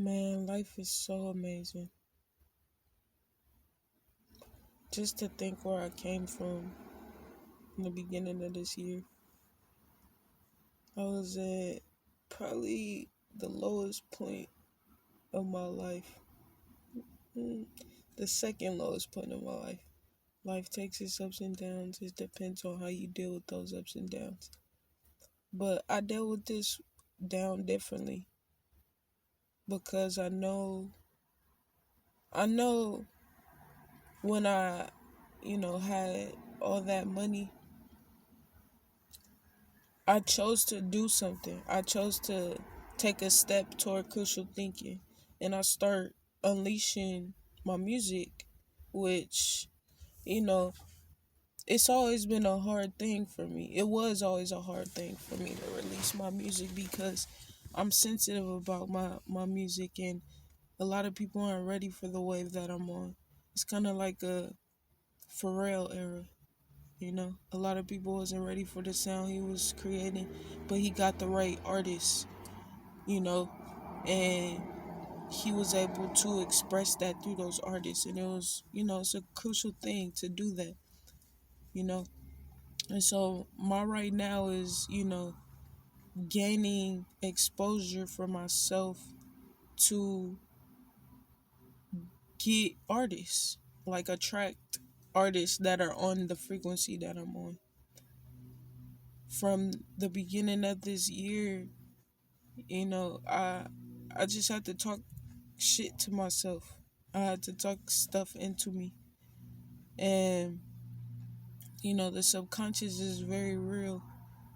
Man, life is so amazing. Just to think where I came from in the beginning of this year. I was at probably the lowest point of my life. Mm, the second lowest point of my life. Life takes its ups and downs. It depends on how you deal with those ups and downs. But I dealt with this down differently because I know when I had all that money, I chose to do something. I chose to take a step toward crucial thinking, and I start unleashing my music, which, you know, it's always been a hard thing for me. It was always a hard thing for me to release my music because I'm sensitive about my music, and a lot of people aren't ready for the wave that I'm on. It's kind of like a Pharrell era. A lot of people wasn't ready for the sound he was creating, but he got the right artists, you know, and he was able to express that through those artists. And it's a crucial thing to do that, you know. And so my right now is, gaining exposure for myself to get artists, like attract artists that are on the frequency that I'm on. From the beginning of this year, I just had to talk shit to myself. I had to talk stuff into me. And the subconscious is very real.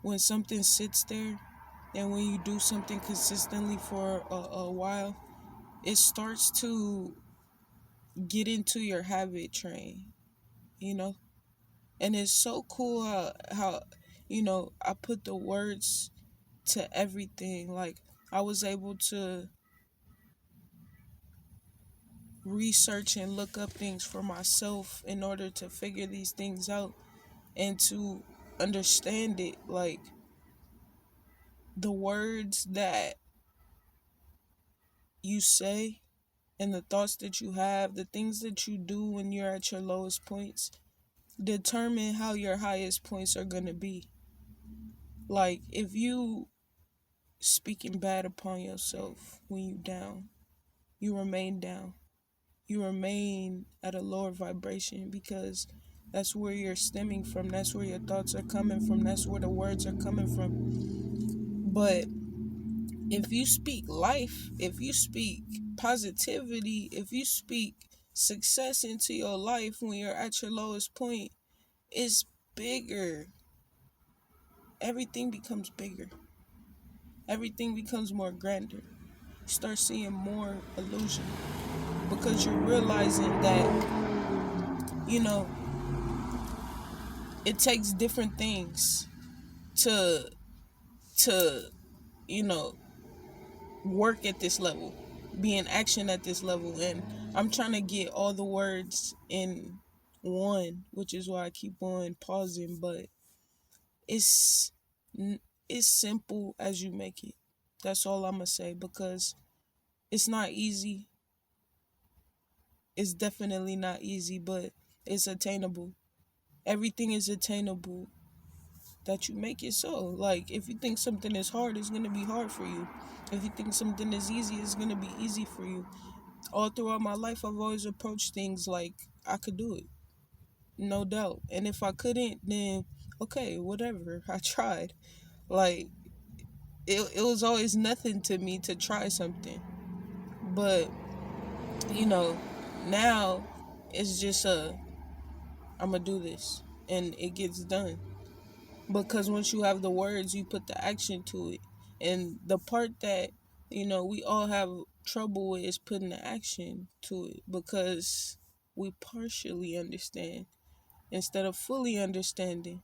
When something sits there and when you do something consistently for a while, it starts to get into your habit train, you know? And it's so cool how I put the words to everything. Like, I was able to research and look up things for myself in order to figure these things out and to understand it. Like, the words that you say and the thoughts that you have, the things that you do when you're at your lowest points, determine how your highest points are going to be. Like, if you speaking bad upon yourself when you down, you remain down. You remain at a lower vibration because that's where you're stemming from. That's where your thoughts are coming from. That's where the words are coming from. But if you speak life, if you speak positivity, if you speak success into your life when you're at your lowest point, it's bigger. Everything becomes bigger. Everything becomes more grander. You start seeing more illusion because you're realizing that, you know, it takes different things to to, you know, work at this level, be in action at this level. And I'm trying to get all the words in one, which is why I keep on pausing. But it's it's simple as you make it. That's all I'm gonna say, because it's not easy. It's definitely not easy, but it's attainable. Everything is attainable that you make it so. Like, if you think something is hard, it's gonna be hard for you. If you think something is easy, it's gonna be easy for you. All throughout my life, I've always approached things like I could do it, no doubt. And if I couldn't, then okay, whatever. I tried. Like, it was always nothing to me to try something. But, you know, now it's just I'm gonna do this, and it gets done. Because once you have the words, you put the action to it. And the part that, we all have trouble with is putting the action to it, because we partially understand instead of fully understanding.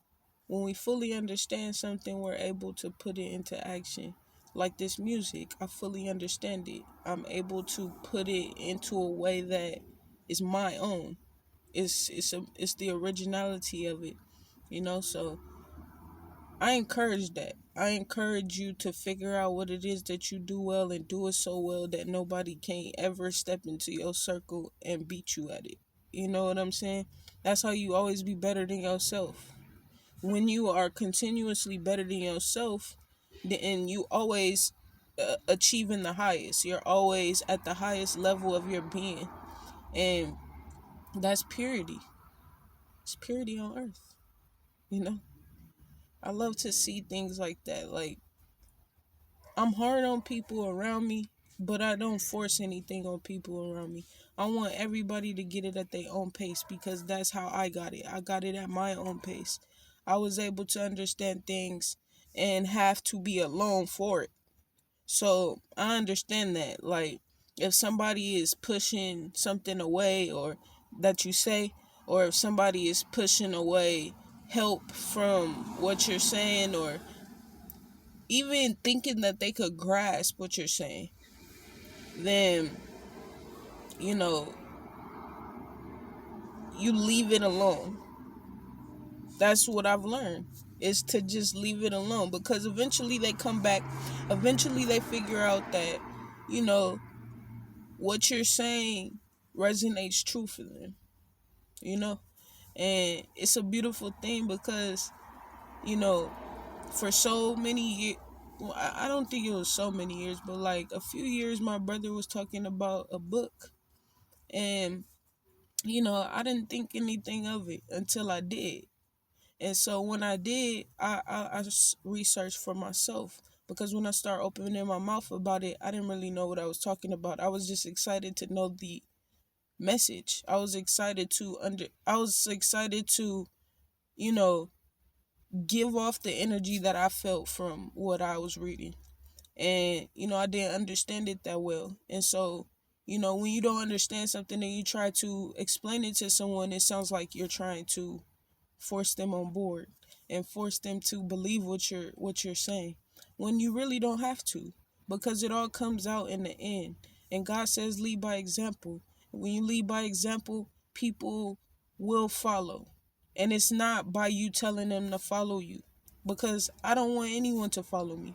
When we fully understand something, we're able to put it into action. Like this music, I fully understand it. I'm able to put it into a way that is my own. It's the originality of it, so I encourage that. I encourage you to figure out what it is that you do well and do it so well that nobody can ever step into your circle and beat you at it. You know what I'm saying? That's how you always be better than yourself. When you are continuously better than yourself, then you always achieving the highest. You're always at the highest level of your being. And that's purity. It's purity on earth. You know? I love to see things like that. Like, I'm hard on people around me, but I don't force anything on people around me. I want everybody to get it at their own pace because that's how I got it. I got it at my own pace. I was able to understand things and have to be alone for it. So I understand that. Like, if somebody is pushing something away, or that you say, or if somebody is pushing away help from what you're saying, or even thinking that they could grasp what you're saying, then, you know, you leave it alone. That's what I've learned, is to just leave it alone, because eventually they come back. Eventually they figure out that, you know, what you're saying resonates true for them, you know? And it's a beautiful thing because, you know, for so many years, well, I don't think it was so many years, but like a few years, my brother was talking about a book. And, you know, I didn't think anything of it until I did. And so when I did, I just researched for myself. Because when I started opening my mouth about it, I didn't really know what I was talking about. I was just excited to know the message. I was excited to, you know, give off the energy that I felt from what I was reading. And, you know, I didn't understand it that well. And so, you know, when you don't understand something and you try to explain it to someone, it sounds like you're trying to force them on board and force them to believe what you're saying, when you really don't have to, because it all comes out in the end. And God says lead by example. When you lead by example, people will follow. And it's not by you telling them to follow you, because I don't want anyone to follow me.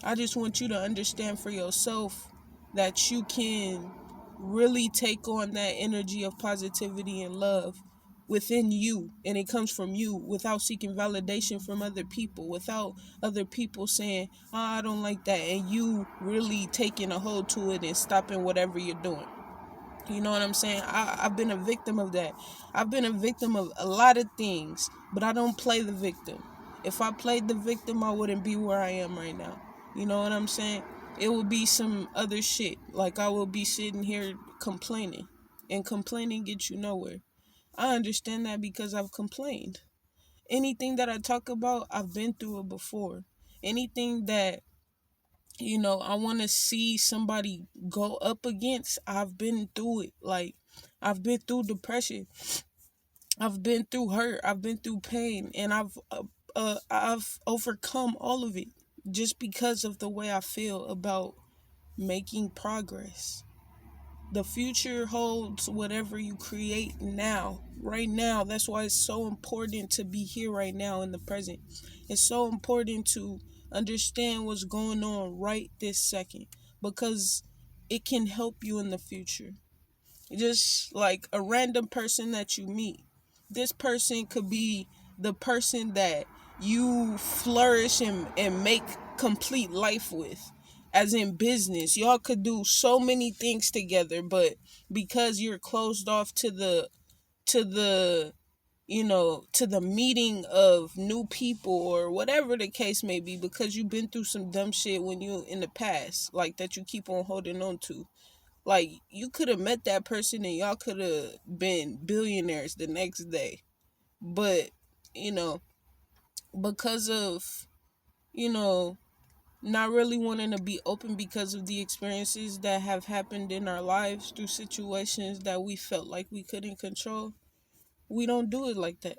I just want you to understand for yourself that you can really take on that energy of positivity and love within you, and it comes from you, without seeking validation from other people, without other people saying, oh, I don't like that, and you really taking a hold to it and stopping whatever you're doing. You know what I'm saying? I've been a victim of that. I've been a victim of a lot of things, but I don't play the victim. If I played the victim, I wouldn't be where I am right now. You know what I'm saying? It would be some other shit. Like, I will be sitting here complaining. And complaining gets you nowhere. I understand that because I've complained. Anything that I talk about, I've been through it before. Anything that, you know, I want to see somebody go up against, I've been through it. Like, I've been through depression, I've been through hurt, I've been through pain, and I've overcome all of it just because of the way I feel about making progress. The future holds whatever you create now, right now. That's why it's so important to be here right now in the present. It's so important to understand what's going on right this second, because it can help you in the future. Just like a random person that you meet, this person could be the person that you flourish and make complete life with, as in business. Y'all could do so many things together, but because you're closed off to the you know, to the meeting of new people or whatever the case may be, because you've been through some dumb shit when you in the past, like, that you keep on holding on to. Like, you could have met that person and y'all could have been billionaires the next day. But, you know, because of, you know, not really wanting to be open because of the experiences that have happened in our lives through situations that we felt like we couldn't control, we don't do it like that.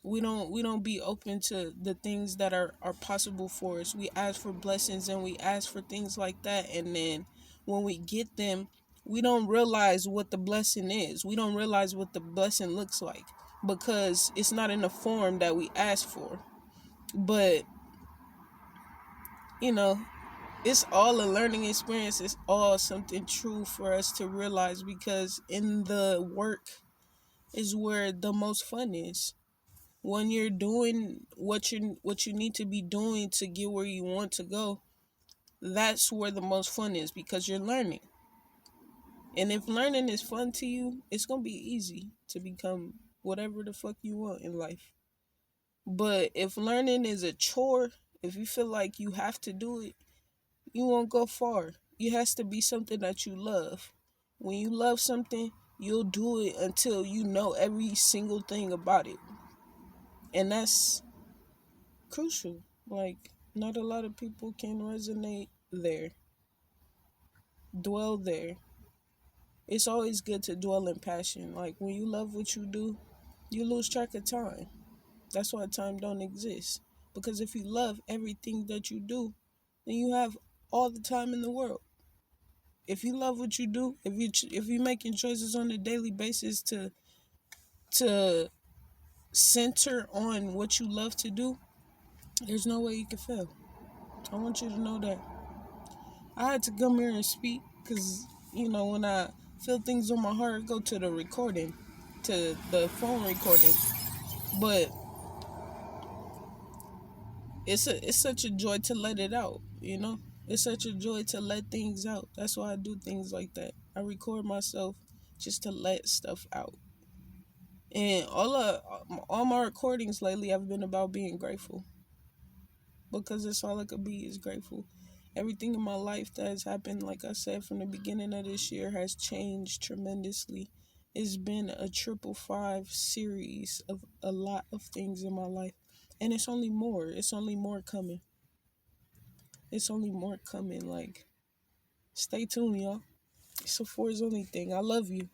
We don't be open to the things that are possible for us. We ask for blessings and we ask for things like that, and then when we get them, we don't realize what the blessing is. We don't realize what the blessing looks like, because it's not in the form that we asked for. But, you know, it's all a learning experience. It's all something true for us to realize, because in the work is where the most fun is. When you're doing what you need to be doing to get where you want to go, that's where the most fun is, because you're learning. And if learning is fun to you, it's gonna be easy to become whatever the fuck you want in life. But if learning is a chore, if you feel like you have to do it, you won't go far. It has to be something that you love. When you love something, you'll do it until you know every single thing about it. And that's crucial. Like, not a lot of people can resonate there, dwell there. It's always good to dwell in passion. Like, when you love what you do, you lose track of time. That's why time don't exist. Because if you love everything that you do, then you have all the time in the world. If you love what you do, if you're making choices on a daily basis to center on what you love to do, there's no way you can fail. I want you to know that. I had to come here and speak because, when I feel things on my heart, go to the recording, to the phone recording. But it's such a joy to let it out. It's such a joy to let things out. That's why I do things like that. I record myself just to let stuff out. And all my recordings lately have been about being grateful, because that's all I could be, is grateful. Everything in my life that has happened, like I said, from the beginning of this year, has changed tremendously. It's been a triple five series of a lot of things in my life. And it's only more. It's only more coming. It's only more coming. Like, stay tuned, y'all. It's a Fours Only thing. I love you.